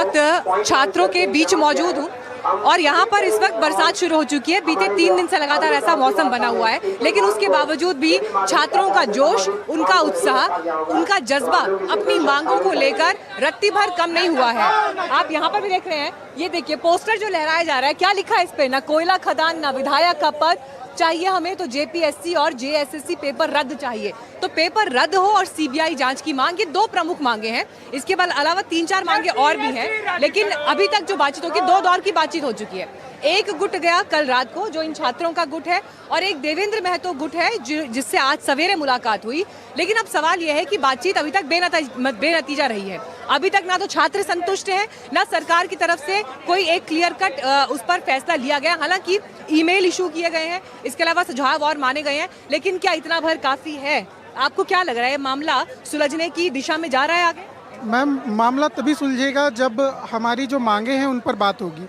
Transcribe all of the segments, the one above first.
वक्त छात्रों के बीच मौजूद हूँ और यहाँ पर इस वक्त बरसात शुरू हो चुकी है। बीते 3 दिन से लगातार ऐसा मौसम बना हुआ है, लेकिन उसके बावजूद भी छात्रों का जोश, उनका उत्साह, उनका जज्बा अपनी मांगों को लेकर रत्ती भर कम नहीं हुआ है। आप यहाँ पर भी देख रहे हैं, ये देखिए पोस्टर जो लहराया जा रहा है, क्या लिखा है इस पे? ना कोयला खदान, ना विधायक का पद चाहिए हमें, तो जेपीएससी और जेएसएससी पेपर रद्द चाहिए। तो पेपर रद्द हो और सीबीआई जांच की मांग, ये 2 प्रमुख मांगे हैं। इसके बाद अलावा 3-4 मांगे और भी हैं, लेकिन अभी तक जो बातचीत होगी 2 दौर की बातचीत हो चुकी है। एक गुट गया कल रात को, जो इन छात्रों का गुट है, और एक देवेंद्र महतो गुट है जिससे आज सवेरे मुलाकात हुई। लेकिन अब सवाल यह है कि बातचीत अभी तक बेनतीजा रही है। अभी तक ना तो छात्र संतुष्ट हैं, ना सरकार की तरफ से कोई एक क्लियर कट उस पर फैसला लिया गया। हालांकि ईमेल इशू किए गए हैं, इसके अलावा सुझाव और माने गए हैं, लेकिन क्या इतना भर काफी है? आपको क्या लग रहा है, मामला सुलझने की दिशा में जा रहा है आगे? मैम, मामला तभी सुलझेगा जब हमारी जो मांगे हैं उन पर बात होगी।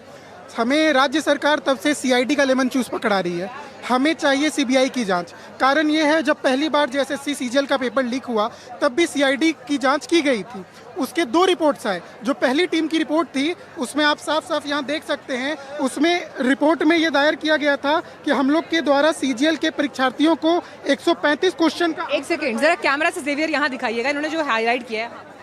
हमें राज्य सरकार तब से सीआईडी का लेमन चूस पकड़ा रही है, हमें चाहिए सीबीआई की जांच। कारण ये है, जब पहली बार जेएसएससी सीजीएल का पेपर लीक हुआ तब भी सीआईडी की जांच की गई थी। उसके 2 रिपोर्ट्स आए। जो पहली टीम की रिपोर्ट थी उसमें आप साफ साफ यहाँ देख सकते हैं, उसमें रिपोर्ट में ये दायर किया गया था कि हम लोग के द्वारा सीजीएल के परीक्षार्थियों को 135 क्वेश्चन का। एक सेकेंड, जरा कैमरा से जेवियर यहाँ दिखाइएगा, इन्होंने जो हाईलाइट किया है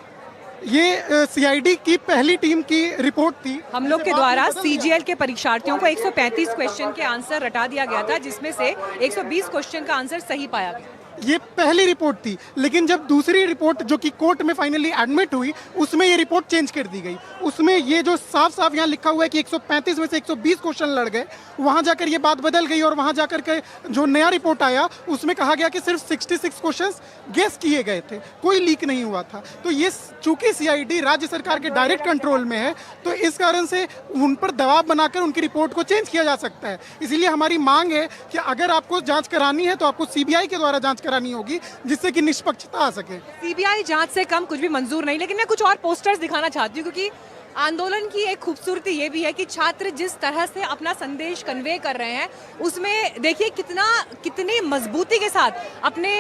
ये सीआईडी की पहली टीम की रिपोर्ट थी। हम लोग के द्वारा सीजीएल के परीक्षार्थियों को 135 क्वेश्चन के आंसर रटा दिया गया था, जिसमें से 120 क्वेश्चन का आंसर सही पाया गया। ये पहली रिपोर्ट थी, लेकिन जब दूसरी रिपोर्ट जो कि कोर्ट में फाइनली एडमिट हुई, उसमें ये रिपोर्ट चेंज कर दी गई। उसमें ये जो साफ साफ यहाँ लिखा हुआ है कि 135 में से 120 क्वेश्चन लड़ गए, वहाँ जाकर ये बात बदल गई और वहाँ जाकर के जो नया रिपोर्ट आया उसमें कहा गया कि सिर्फ 66 क्वेश्चन गेस किए गए थे, कोई लीक नहीं हुआ था। तो ये चूंकि सीआईडी राज्य सरकार के डायरेक्ट कंट्रोल में है, तो इस कारण से उन पर दबाव बनाकर उनकी रिपोर्ट को चेंज किया जा सकता है। इसीलिए हमारी मांग है कि अगर आपको जाँच करानी है तो आपको सीबीआई के द्वारा जाँच करानी होगी, जिससे कि निष्पक्षता आ सके। सीबीआई जांच से कम कुछ भी मंजूर नहीं, लेकिन मैं कुछ और पोस्टर्स दिखाना चाहती हूँ, क्योंकि आंदोलन की एक खूबसूरती ये भी है कि छात्र जिस तरह से अपना संदेश कन्वे कर रहे हैं, उसमें देखिए कितनी मजबूती के साथ अपने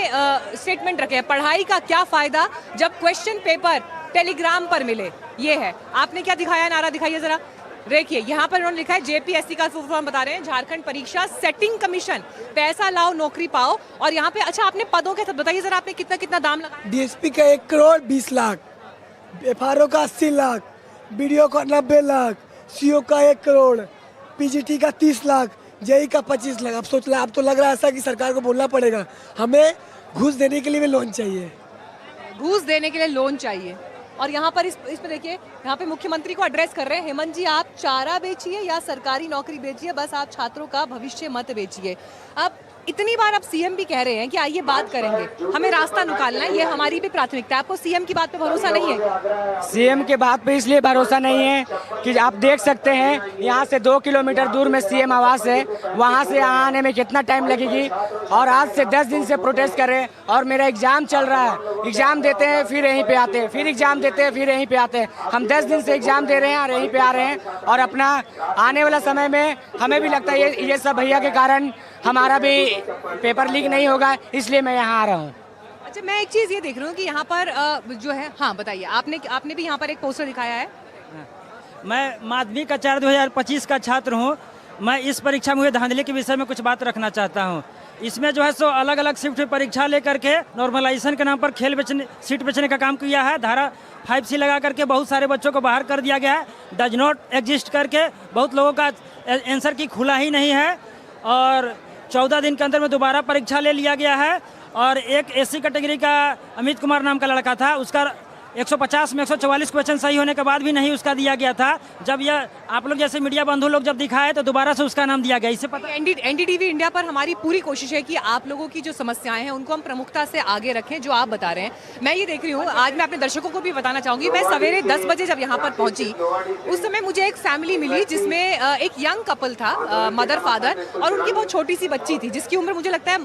स्टेटमेंट रखे हैं। पढ़ाई का क्या फायदा जब क्वेश्चन पेपर टेलीग्राम पर मिले, ये है। आपने क्या दिखाया, नारा दिखाइए जरा। देखिए यहाँ पर उन्होंने लिखा है, जेपीएससी का फुल फॉर्म बता रहे हैं, झारखंड परीक्षा सेटिंग कमीशन, पैसा लाओ नौकरी पाओ। और यहाँ पे अच्छा आपने पदों के साथ बताइए जरा, आपने कितना दाम लगाया? डीएसपी का 1 करोड़ 20 लाख, एफआरओ का 80 लाख, बीडीओ का 90 लाख, सीओ का 1 करोड़, पीजीटी का 30 लाख, जेई का 25 लाख। अब तो लग रहा है ऐसा कि सरकार को बोलना पड़ेगा हमें घूस देने के लिए भी लोन चाहिए, घूस देने के लिए लोन चाहिए। और यहाँ पर इस पे देखिए, यहाँ पे मुख्यमंत्री को एड्रेस कर रहे हैं, हेमंत जी आप चारा बेचिए या सरकारी नौकरी बेचिए, बस आप छात्रों का भविष्य मत बेचिए। अब इतनी बार अब सीएम भी कह रहे हैं कि आइए बात करेंगे, हमें रास्ता निकालना है, ये हमारी भी प्राथमिकता है। आपको सीएम की बात पे भरोसा नहीं है? सीएम के बात पे इसलिए भरोसा नहीं है कि आप देख सकते हैं यहाँ से 2 किलोमीटर दूर में सीएम आवास है, वहाँ से यहाँ आने में कितना टाइम लगेगी। और आज से 10 दिन से प्रोटेस्ट कर रहे हैं, और मेरा एग्जाम चल रहा है, एग्जाम देते हैं फिर यहीं पे आते हैं, फिर एग्जाम देते हैं फिर यहीं पे आते हैं। हम 10 दिन से एग्जाम दे रहे हैं और यहीं पे आ रहे हैं, और अपना आने वाला समय में हमें भी लगता है ये सब भैया के कारण हमारा भी पेपर लीक नहीं होगा, इसलिए मैं यहाँ आ रहा हूँ। अच्छा, मैं एक चीज़ ये देख रही हूँ कि यहाँ पर जो है, हाँ बताइए, आपने भी यहाँ पर एक पोस्टर दिखाया है। मैं माध्यमिक आचार्य 2025 का छात्र हूँ। मैं इस परीक्षा में हुए धांधली के विषय में कुछ बात रखना चाहता हूँ। इसमें जो है सो अलग अलग शिफ्ट में परीक्षा लेकर के नॉर्मलाइजेशन के नाम पर सीट बेचने का काम किया है। धारा 5C लगा करके बहुत सारे बच्चों को बाहर कर दिया गया है, डज नॉट एग्जिस्ट करके। बहुत लोगों का आंसर की खुला ही नहीं है, और 14 दिन के अंदर में दोबारा परीक्षा ले लिया गया है। और एक एससी कैटेगरी का अमित कुमार नाम का लड़का था, उसका 150 में 144 क्वेश्चन सही होने के बाद भी नहीं उसका दिया गया था। जब यह आप लोग जैसे मीडिया बंधु लोग जब दिखाए तो दोबारा से उसका नाम दिया गया। इससे पता एनडीटीवी इंडिया पर हमारी पूरी कोशिश है कि आप लोगों की जो समस्याएं हैं उनको हम प्रमुखता से आगे रखें, जो आप बता रहे हैं। मैं ये देख रही हूँ, आज मैं अपने दर्शकों को भी बताना चाहूँगी, मैं सवेरे 10 बजे जब यहाँ पर पहुँची, उस समय मुझे एक फैमिली मिली जिसमें एक यंग कपल था, मदर फादर, और उनकी बहुत छोटी सी बच्ची थी जिसकी उम्र मुझे लगता है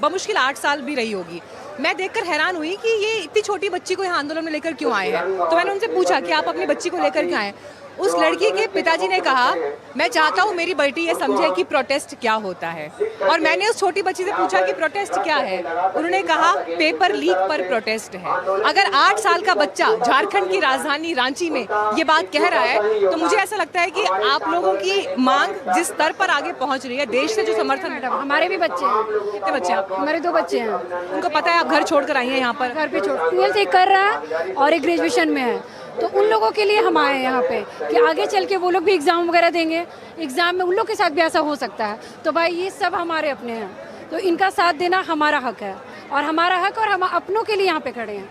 बमुश्किल 8 साल भी रही होगी। मैं देखकर हैरान हुई कि ये इतनी छोटी बच्ची को यहाँ आंदोलन में लेकर क्यों आए हैं। तो मैंने उनसे पूछा कि आप अपनी बच्ची को लेकर क्यों आए। उस लड़की के पिताजी ने कहा, मैं चाहता हूँ मेरी बेटी ये समझे कि प्रोटेस्ट क्या होता है। और मैंने उस छोटी बच्ची से पूछा कि प्रोटेस्ट क्या है। उन्होंने कहा पेपर लीक पर प्रोटेस्ट है। अगर 8 साल का बच्चा झारखंड की राजधानी रांची में ये बात कह रहा है तो मुझे ऐसा लगता है कि आप लोगों की मांग जिस स्तर पर आगे पहुंच रही है, देश से जो समर्थन। मैडम हमारे भी बच्चे हैं। कितने बच्चे हैं आपके? हमारे 2 बच्चे हैं। उनको पता है आप घर छोड़कर आई हैं यहाँ पर? घर पे छोड़ 12th एक कर रहा है और एक ग्रेजुएशन में है, तो उन लोगों के लिए हम आए हैं यहाँ पे कि आगे चल के वो लोग भी एग्ज़ाम वगैरह देंगे, एग्ज़ाम में उन लोग के साथ भी ऐसा हो सकता है। तो भाई ये सब हमारे अपने हैं, तो इनका साथ देना हमारा हक है और हमारा हक, और हम अपनों के लिए यहाँ पे खड़े हैं।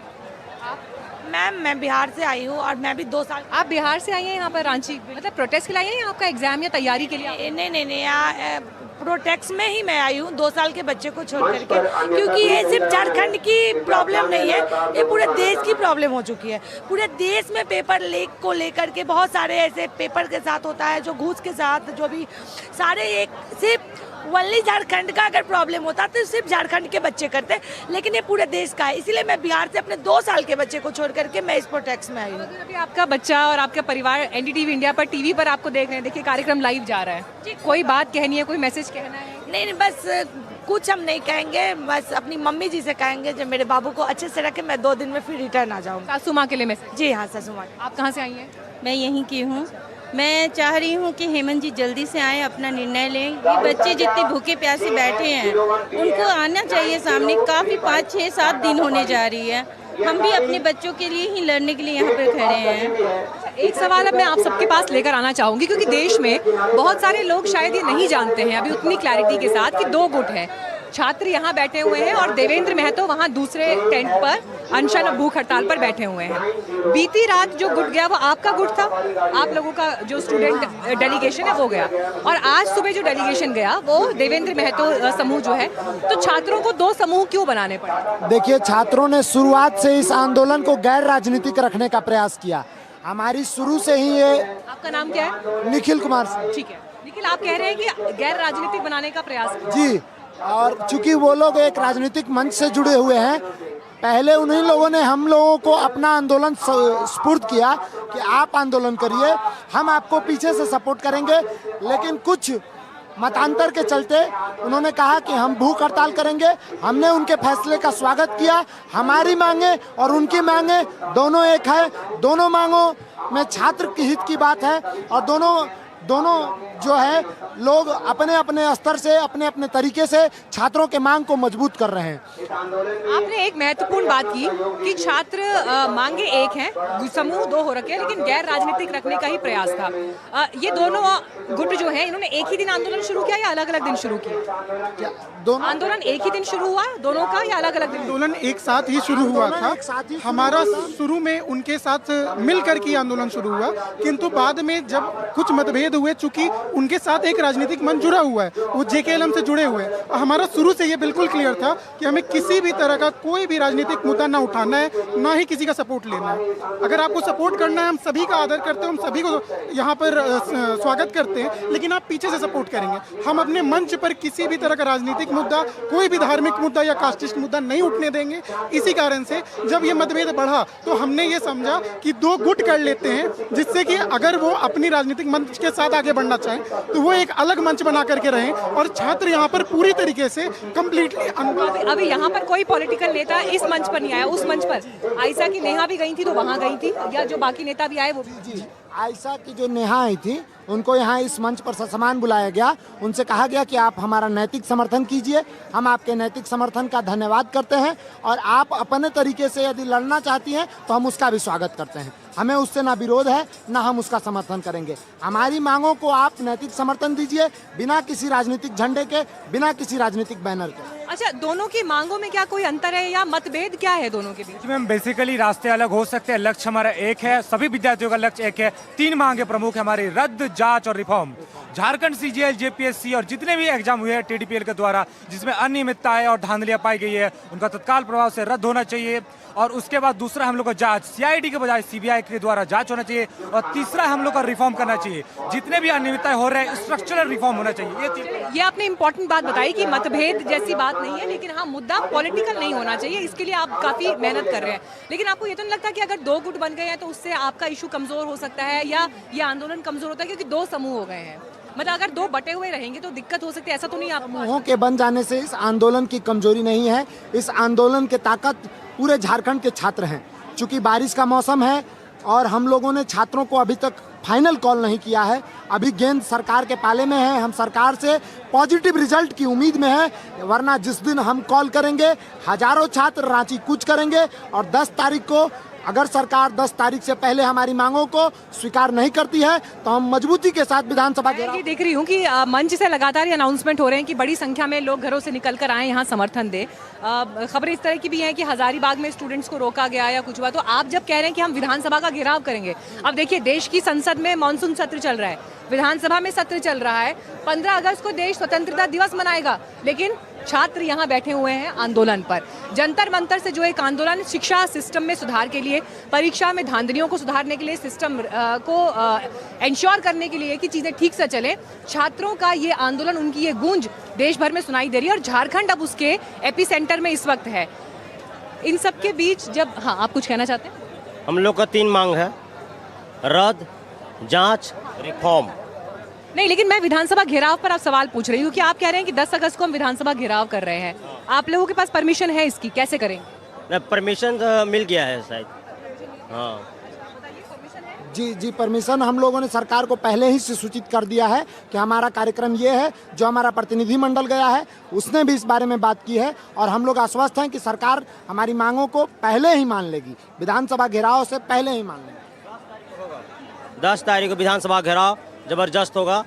मैम मैं बिहार से आई हूँ और मैं भी 2 साल। आप बिहार से आई हैं यहाँ पर रांची, मतलब प्रोटेस्ट के लिए आई हैं या आपका एग्जाम या तैयारी के लिए? नहीं यहाँ प्रोटेक्स में ही मैं आई हूँ 2 साल के बच्चे को छोड़ करके, क्योंकि ये सिर्फ झारखंड की प्रॉब्लम नहीं है, ये पूरे देश की प्रॉब्लम हो चुकी है। पूरे देश में पेपर लीक को लेकर के बहुत सारे ऐसे पेपर के साथ होता है, जो घूस के साथ, जो भी सारे एक सिर्फ ओनली झारखंड का अगर प्रॉब्लम होता तो सिर्फ झारखंड के बच्चे करते, लेकिन ये पूरे देश का है। इसीलिए मैं बिहार से अपने 2 साल के बच्चे को छोड़ करके मैं इस प्रोटेक्स में आई हूँ। अभी आपका बच्चा और आपका परिवार एनडीटीवी इंडिया पर टीवी पर आपको देख रहे हैं, देखिए कार्यक्रम लाइव जा रहा है, कोई बात कहनी है, कोई मैसेज कहना है? नहीं बस कुछ हम नहीं कहेंगे, बस अपनी मम्मी जी से कहेंगे जब मेरे बाबू को अच्छे से रखे, मैं 2 दिन में फिर रिटर्न आ जाऊँगी। सासू माँ के लिए मैसेज? जी हाँ सासू माँ। आप कहाँ से आई हैं? मैं यहीं की हूँ। मैं चाह रही हूँ कि हेमंत जी जल्दी से आए, अपना निर्णय लें। ये बच्चे जितने भूखे प्यासे बैठे हैं उनको आना चाहिए सामने। काफ़ी 5, 6, 7 दिन होने जा रही है, हम भी अपने बच्चों के लिए ही लड़ने के लिए यहाँ पर खड़े हैं। एक सवाल अब मैं आप सबके पास लेकर आना चाहूँगी, क्योंकि देश में बहुत सारे लोग शायद ये नहीं जानते हैं अभी उतनी क्लैरिटी के साथ कि 2 गुट है। छात्र यहाँ बैठे हुए हैं और देवेंद्र महतो वहाँ दूसरे टेंट पर अनशन भूख हड़ताल पर बैठे हुए हैं। बीती रात जो गुट गया वो आपका गुट था, आप लोगों का जो स्टूडेंट डेलीगेशन है वो गया, और आज सुबह जो डेलीगेशन गया वो देवेंद्र महतो समूह जो है। तो छात्रों को 2 समूह क्यों बनाने पड़े? देखिए, छात्रों ने शुरुआत से इस आंदोलन को गैर राजनीतिक रखने का प्रयास किया। हमारी शुरू से ही ये। आपका नाम क्या है? निखिल कुमार। ठीक है निखिल, आप कह रहे हैं कि गैर राजनीतिक बनाने का प्रयास? जी, और चूंकि वो लोग एक राजनीतिक मंच से जुड़े हुए हैं, पहले उन्हीं लोगों ने हम लोगों को अपना आंदोलन स्पुर्द किया कि आप आंदोलन करिए, हम आपको पीछे से सपोर्ट करेंगे। लेकिन कुछ मतांतर के चलते उन्होंने कहा कि हम भूख हड़ताल करेंगे। हमने उनके फैसले का स्वागत किया। हमारी मांगे और उनकी मांगे दोनों एक है। दोनों मांगों में छात्र के हित की बात है, और दोनों जो है लोग अपने अपने स्तर से, अपने अपने तरीके से छात्रों के मांग को मजबूत कर रहे हैं। आपने एक महत्वपूर्ण बात की कि छात्र मांगे एक हैं, समूह 2 हो रखे हैं, लेकिन गैर राजनीतिक रखने का ही प्रयास था। ये दोनों गुट जो है इन्होंने एक ही दिन आंदोलन शुरू किया या अलग अलग दिन शुरू किया? दोनों आंदोलन एक ही दिन शुरू हुआ दोनों का या अलग अलग दिन? आंदोलन एक साथ ही शुरू हुआ था। हमारा शुरू में उनके साथ मिलकर के आंदोलन शुरू हुआ, किंतु बाद में जब कुछ मतभेद हुए, चूंकि उनके साथ एक राजनीतिक मंच जुड़ा हुआ है, वो जेकेएलएम से जुड़े हुए हैं, और हमारा शुरू से ये बिल्कुल क्लियर था कि हमें किसी भी तरह का कोई भी राजनीतिक मुद्दा ना उठाना है, ना ही किसी का सपोर्ट लेना है। अगर आपको सपोर्ट करना है, हम सभी का आदर करते हैं, हम सभी को यहाँ पर स्वागत करते हैं, लेकिन आप पीछे से सपोर्ट करेंगे। हम अपने मंच पर किसी भी तरह का राजनीतिक मुद्दा, कोई भी धार्मिक मुद्दा या कास्टिस्ट मुद्दा नहीं उठने देंगे। इसी कारण से जब ये मतभेद बढ़ा तो हमने ये समझा कि 2 गुट कर लेते हैं, जिससे कि अगर वो अपनी राजनीतिक मंच के साथ आगे बढ़ना चाहें तो वो एक अलग मंच बना करके रहें, और छात्र यहाँ पर पूरी तरीके से कंप्लीटली। अभी यहाँ पर कोई पॉलिटिकल नेता इस मंच पर नहीं आया, उस मंच पर आयशा की नेहा भी गई थी तो वहाँ गई थी, या जो बाकी नेता भी आए वो भी? आयशा की जो नेहा आई थी उनको यहाँ इस मंच पर ससम्मान बुलाया गया। उनसे कहा गया कि आप हमारा नैतिक समर्थन कीजिए, हम आपके नैतिक समर्थन का धन्यवाद करते हैं, और आप अपने तरीके से यदि लड़ना चाहती हैं तो हम उसका भी स्वागत करते हैं। हमें उससे ना विरोध है, ना हम उसका समर्थन करेंगे। हमारी मांगों को आप नैतिक समर्थन दीजिए, बिना किसी राजनीतिक झंडे के, बिना किसी राजनीतिक बैनर के। अच्छा, दोनों की मांगों में क्या कोई अंतर है या मतभेद क्या है दोनों के बीच? मैम बेसिकली रास्ते अलग हो सकते हैं, लक्ष्य हमारा एक है, सभी विद्यार्थियों का लक्ष्य एक है। 3 मांगे प्रमुख है हमारी: रद्द, जांच और रिफॉर्म। झारखंड सीजीएल, जेपीएससी और जितने भी एग्जाम हुए हैं टीडीपीएल के द्वारा जिसमें अनियमितताएं और धांधलियां पाई गई है, उनका तत्काल प्रभाव से रद्द होना चाहिए। और उसके बाद दूसरा हम लोग का जांच सीआईडी के बजाय सीबीआई के द्वारा जांच होना चाहिए। और तीसरा हम लोग का रिफॉर्म करना चाहिए, जितने भी अनियमितताएं हो रहे हैं स्ट्रक्चरल रिफॉर्म होना चाहिए। ये आपने इंपॉर्टेंट बात बताई कि मतभेद जैसी बात नहीं है, लेकिन हाँ मुद्दा पॉलिटिकल नहीं होना चाहिए, इसके लिए आप काफी मेहनत कर रहे हैं। लेकिन आपको ये तो नहीं लगता कि अगर दो गुट बन गए हैं तो उससे आपका इशू कमजोर हो सकता है, या ये आंदोलन कमजोर होता है क्योंकि दो समूह हो गए हैं? मतलब अगर दो बटे हुए रहेंगे तो दिक्कत हो सकती है, ऐसा तो नहीं? आप समूहों के बन जाने से इस आंदोलन की कमजोरी नहीं है, इस आंदोलन की ताकत पूरे झारखंड के छात्र हैं। चूंकि बारिश का मौसम है और हम लोगों ने छात्रों को अभी तक फाइनल कॉल नहीं किया है, अभी गेंद सरकार के पाले में है। हम सरकार से पॉजिटिव रिजल्ट की उम्मीद में है, वरना जिस दिन हम कॉल करेंगे हजारों छात्र रांची कूच करेंगे। और 10 तारीख को अगर सरकार 10 तारीख से पहले हमारी मांगों को स्वीकार नहीं करती है तो हम मजबूती के साथ विधानसभा ये देख रही हूँ कि मंच से लगातार ये अनाउंसमेंट हो रहे हैं कि बड़ी संख्या में लोग घरों से निकल कर आए यहाँ समर्थन दे। खबरें इस तरह की भी हैं कि हजारीबाग में स्टूडेंट्स को रोका गया या कुछ हुआ। तो आप जब कह रहे हैं कि हम विधानसभा का घेराव करेंगे, अब देखिए देश की संसद में मानसून सत्र चल रहा है, विधानसभा में सत्र चल रहा है, 15 अगस्त को देश स्वतंत्रता दिवस मनाएगा, लेकिन छात्र यहाँ बैठे हुए हैं आंदोलन पर। जंतर मंतर से जो एक आंदोलन शिक्षा सिस्टम में सुधार के लिए, परीक्षा में धांधलियों को सुधारने के लिए, सिस्टम को इंश्योर करने के लिए कि चीज़ें ठीक से चले, छात्रों का ये आंदोलन, उनकी ये गूंज देश भर में सुनाई दे रही है और झारखंड अब उसके एपिसेंटर में इस वक्त है। इन सब के बीच जब, हाँ आप कुछ कहना चाहते हैं? हम लोग का 3 मांग है, रद्द, जांच, रिफॉर्म। नहीं, लेकिन मैं विधानसभा घेराव पर आप सवाल पूछ रही हूँ कि आप कह रहे हैं कि 10 अगस्त को हम विधानसभा घेराव कर रहे हैं, आप लोगों के पास परमिशन है इसकी, कैसे करेंगे? परमिशन मिल गया है शायद। हाँ जी परमिशन हम लोगों ने सरकार को पहले ही से सूचित कर दिया है कि हमारा कार्यक्रम ये है। जो हमारा प्रतिनिधि मंडल गया है उसने भी इस बारे में बात की है और हम लोग आश्वस्त हैं कि सरकार हमारी मांगों को पहले ही मान लेगी, विधानसभा घेराव से पहले ही मान लेगी। 10 तारीख को विधानसभा घेराव जबरदस्त होगा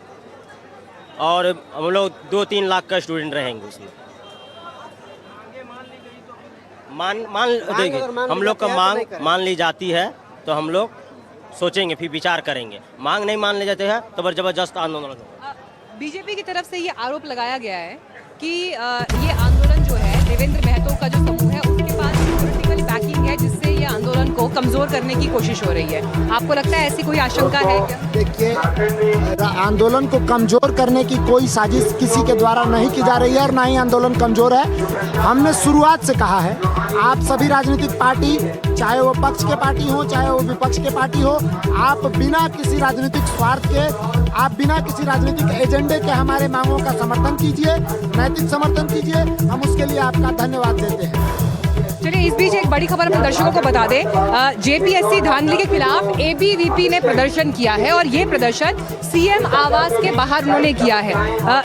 और हम लोग 2-3 लाख का स्टूडेंट रहेंगे उसमें। मान देखिए, हम लोग का मांग मान ली जाती है तो हम लोग सोचेंगे, फिर विचार करेंगे। मांग नहीं मान ले जाते हैं तो जबरदस्त आंदोलन होगा। बीजेपी की तरफ से ये आरोप लगाया गया है कि ये आंदोलन जो है देवेंद्र महतो का जो समूह है उसके पास पॉलिटिकल बैकिंग है, जिससे ये आंदोलन को कमजोर करने की कोशिश हो रही है। आपको लगता है ऐसी कोई आशंका है क्या? देखिए, आंदोलन को कमजोर करने की कोई साजिश किसी के द्वारा नहीं की जा रही है और ना ही आंदोलन कमजोर है। हमने शुरुआत से कहा है, आप सभी राजनीतिक पार्टी, चाहे वो पक्ष के पार्टी हो चाहे वो विपक्ष के पार्टी हो, आप बिना किसी राजनीतिक स्वार्थ के, आप बिना किसी राजनीतिक एजेंडे के हमारे मांगों का समर्थन कीजिए, नैतिक समर्थन कीजिए, हम उसके लिए आपका धन्यवाद देते हैं। चलिए, इस बीच एक बड़ी खबर अपने दर्शकों को बता दें। जेपीएससी धांधली के खिलाफ एबीवीपी ने प्रदर्शन किया है और ये प्रदर्शन सीएम आवास के बाहर उन्होंने किया है।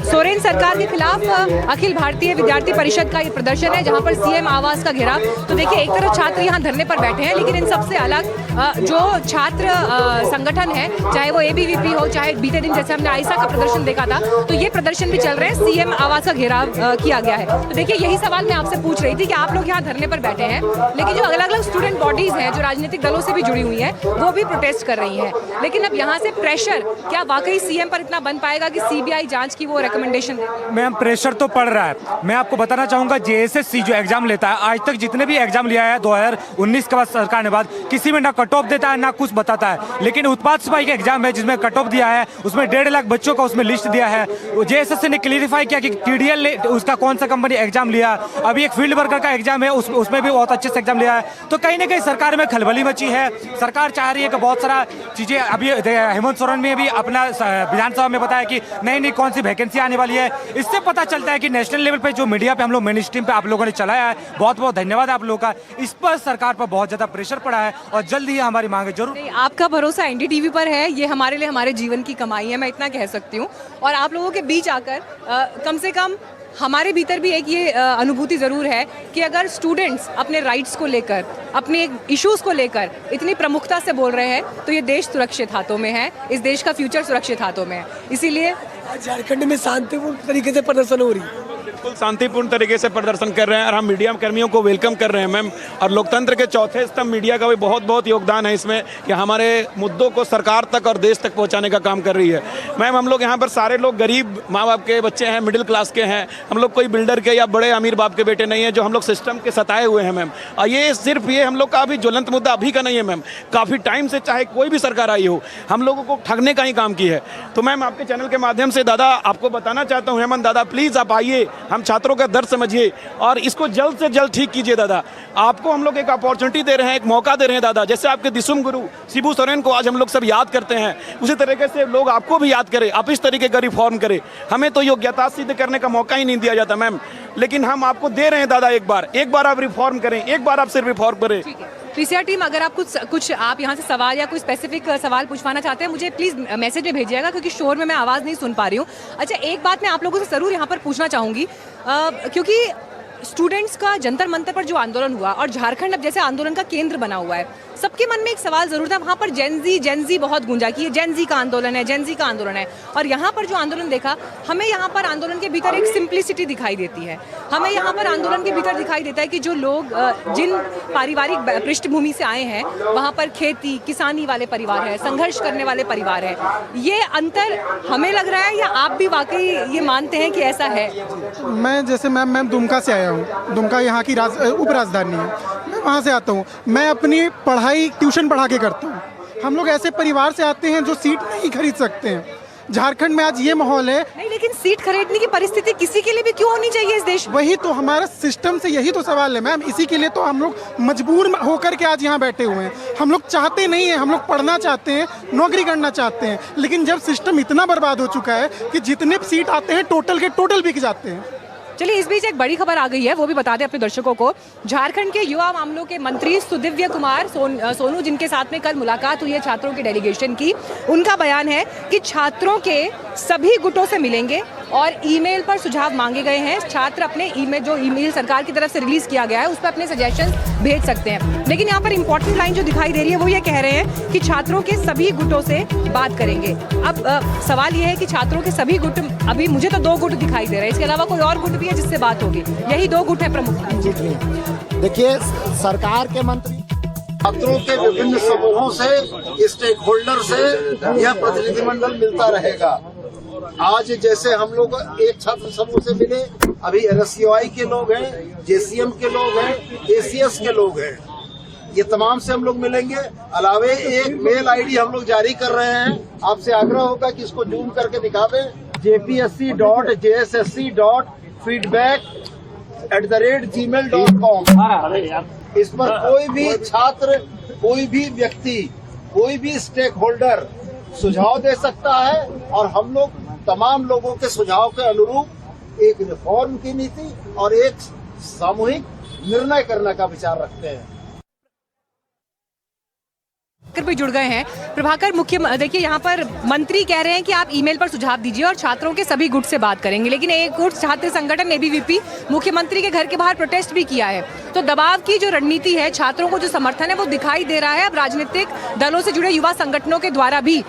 सोरेन सरकार के खिलाफ अखिल भारतीय विद्यार्थी परिषद का ये प्रदर्शन है, जहां पर सीएम आवास का घेराव। तो देखिए, एक तरफ छात्र यहाँ धरने पर बैठे हैं, लेकिन इन सबसे अलग जो छात्र संगठन है, चाहे वो एबीवीपी हो, चाहे बीते दिन जैसे हमने आईसा का प्रदर्शन देखा था, तो ये प्रदर्शन भी चल रहे हैं। सीएम आवास का घेराव किया गया है। तो देखिए, यही सवाल मैं आपसे पूछ रही थी कि आप लोग यहाँ धरने पर बैठे हैं, लेकिन जो अलग अलग स्टूडेंट बॉडीज हैं जो राजनीतिक दलों से भी जुड़ी हुई हैं, वो भी प्रोटेस्ट कर रही हैं। लेकिन अब यहाँ से प्रेशर क्या वाकई सीएम पर इतना बन पाएगा कि सीबीआई जांच की वो रिकमेंडेशन दे? मैम, प्रेशर तो पड़ रहा है। मैं आपको बताना चाहूंगा, जेएसएससी जो एग्जाम लेता है, आज तक जितने भी एग्जाम लिया है 2019 के बाद सरकार ने बाद, किसी में ना कट ऑफ देता है ना कुछ बताता है। लेकिन उत्पाद सिपाही का एग्जाम है जिसमें कट ऑफ दिया है, उसमें 1.5 लाख बच्चों का उसमें लिस्ट दिया है। जेएसएससी ने क्लियरिफाई किया कि टीडीएल ने उसका कौन सा कंपनी एग्जाम लिया। अभी एक फील्ड वर्कर का एग्जाम है, उसमें भी बहुत अच्छे से एग्जाम लिया है। तो कहीं ना कहीं सरकार में खलबली मची है। सरकार चाह रही है कि बहुत सारा चीजें, अभी हेमंत सोरेन ने भी अपना विधानसभा में बताया कि नई कौन सी वैकेंसी आने वाली है। इससे पता चलता है कि नेशनल लेवल पे जो मीडिया पे हम लोग मेन स्ट्रीम पे आप लोगों ने चलाया है, बहुत बहुत धन्यवाद आप लोगों का। इस पर सरकार पर बहुत ज्यादा प्रेशर पड़ा है और जल्द ही हमारी मांगे जरूर। आपका भरोसा एनडीटीवी पर है, ये हमारे लिए हमारे जीवन की कमाई है, मैं इतना कह सकती हूँ। और आप लोगों के बीच आकर कम से कम हमारे भीतर भी एक ये अनुभूति ज़रूर है कि अगर स्टूडेंट्स अपने राइट्स को लेकर, अपने इश्यूज़ को लेकर इतनी प्रमुखता से बोल रहे हैं, तो ये देश सुरक्षित हाथों में है, इस देश का फ्यूचर सुरक्षित हाथों में है। इसीलिए झारखंड में शांतिपूर्ण तरीके से प्रदर्शन हो रही है। बिल्कुल शांतिपूर्ण तरीके से प्रदर्शन कर रहे हैं और हम मीडिया कर्मियों को वेलकम कर रहे हैं मैम। और लोकतंत्र के चौथे स्तंभ मीडिया का भी बहुत बहुत योगदान है इसमें कि हमारे मुद्दों को सरकार तक और देश तक पहुंचाने का काम कर रही है। मैम हम लोग यहाँ पर सारे लोग गरीब माँ बाप के बच्चे हैं, मिडिल क्लास के हैं, हम लोग कोई बिल्डर के या बड़े अमीर बाप के बेटे नहीं हैं जो हम लोग सिस्टम के सताए हुए हैं मैम। और ये सिर्फ ये हम लोग का अभी ज्वलंत मुद्दा अभी का नहीं है मैम, काफ़ी टाइम से चाहे कोई भी सरकार आई हो हम लोगों को ठगने का ही काम की है। तो मैम आपके चैनल के माध्यम से दादा आपको बताना चाहता हूँ, हेमंत दादा प्लीज़ आप आइए, हम छात्रों का दर्द समझिए और इसको जल्द से जल्द ठीक कीजिए दादा। आपको हम लोग एक अपॉर्चुनिटी दे रहे हैं, एक मौका दे रहे हैं दादा। जैसे आपके दिसुम गुरु शिबू सोरेन को आज हम लोग सब याद करते हैं, उसी तरीके से लोग आपको भी याद करें, आप इस तरीके का रिफॉर्म करें। हमें तो योग्यता सिद्ध करने का मौका ही नहीं दिया जाता मैम, लेकिन हम आपको दे रहे हैं दादा, एक बार आप रिफॉर्म करें, एक बार आप सिर्फ रिफॉर्म करें। पीसीआर टीम अगर आप कुछ आप यहाँ से सवाल या कोई स्पेसिफिक सवाल पूछवाना चाहते हैं मुझे प्लीज़ मैसेज में भेजिएगा, क्योंकि शोर में मैं आवाज़ नहीं सुन पा रही हूँ। अच्छा, एक बात मैं आप लोगों से ज़रूर यहाँ पर पूछना चाहूँगी, क्योंकि स्टूडेंट्स का जंतर मंतर पर जो आंदोलन हुआ और झारखंड अब जैसे आंदोलन का केंद्र बना हुआ है, सबके मन में एक सवाल जरूर था। वहाँ पर जेनजी बहुत गूंजा कि ये जेनजी का आंदोलन है, जेनजी का आंदोलन है। और यहाँ पर जो आंदोलन देखा, हमें यहाँ पर आंदोलन के भीतर एक सिंप्लिसिटी दिखाई देती है। हमें यहाँ पर आंदोलन के भीतर दिखाई देता है कि जो लोग जिन पारिवारिक पृष्ठभूमि से आए हैं, वहाँ पर खेती किसानी वाले परिवार है, संघर्ष करने वाले परिवार है। ये अंतर हमें लग रहा है या आप भी वाकई ये मानते हैं कि ऐसा है? मैं जैसे मैं दुमका से आया हूँ, दुमका यहाँ की उप राजधानी है, मैं वहाँ से आता हूँ। मैं अपनी पढ़ाई ट्यूशन पढ़ा के करता हूँ। हम लोग ऐसे परिवार से आते हैं जो सीट नहीं खरीद सकते हैं। झारखंड में आज ये माहौल है। नहीं, लेकिन सीट खरीदने की परिस्थिति किसी के लिए भी क्यों होनी चाहिए इस देश में? वही तो हमारा सिस्टम से यही तो सवाल है मैम, इसी के लिए तो हम लोग मजबूर होकर के आज यहाँ बैठे हुए हैं। हम लोग चाहते नहीं हैं, हम लोग पढ़ना चाहते हैं, नौकरी करना चाहते हैं, लेकिन जब सिस्टम इतना बर्बाद हो चुका है कि जितने सीट आते हैं टोटल के टोटल बिक जाते हैं। चलिए, इस बीच एक बड़ी खबर आ गई है, वो भी बता दें अपने दर्शकों को। झारखंड के युवा मामलों के मंत्री सुदिव्य कुमार सोनू, जिनके साथ में कल मुलाकात हुई है छात्रों की डेलीगेशन की, उनका बयान है कि छात्रों के सभी गुटों से मिलेंगे और ईमेल पर सुझाव मांगे गए हैं। छात्र अपने ईमेल सरकार की तरफ से रिलीज किया गया है, उस पर अपने सजेशन भेज सकते हैं। लेकिन यहाँ पर इंपॉर्टेंट लाइन जो दिखाई दे रही है वो ये कह रहे हैं कि छात्रों के सभी गुटों से बात करेंगे। अब सवाल ये है कि छात्रों के सभी गुट, अभी मुझे तो 2 गुट दिखाई दे रहे हैं, इसके अलावा कोई और गुट भी है जिससे बात होगी? यही 2 गुट है प्रमुख। देखिए, सरकार के मंत्री छात्रों के विभिन्न समूहों से, स्टेक होल्डर से यह प्रतिनिधिमंडल मिलता रहेगा। आज जैसे हम लोग एक छात्र समूह से मिले, अभी NSUI के लोग हैं, JCM के लोग हैं, ACS के लोग हैं, ये तमाम से हम लोग मिलेंगे। अलावे एक मेल ID हम लोग जारी कर रहे हैं, आपसे आग्रह होगा कि इसको जूम करके दिखावे, jpsc.jssc.feedback@gmail.com। इस पर कोई भी छात्र, कोई भी व्यक्ति, कोई भी स्टेक होल्डर सुझाव दे सकता है और हम लोग तमाम लोगों के सुझाव के अनुरूप एक रिफॉर्म की नीति और एक सामूहिक निर्णय करने का विचार रखते हैं। भी जुड़ गए हैं प्रभाकर। देखिए, यहाँ पर मंत्री कह रहे हैं कि आप ईमेल पर सुझाव दीजिए और छात्रों के सभी गुट से बात करेंगे, लेकिन एक गुट छात्र संगठन ABVP मुख्यमंत्री के घर के बाहर प्रोटेस्ट भी किया है। तो दबाव की जो रणनीति है, छात्रों को जो समर्थन है वो दिखाई दे रहा है अब राजनीतिक दलों से जुड़े युवा संगठनों के द्वारा भी।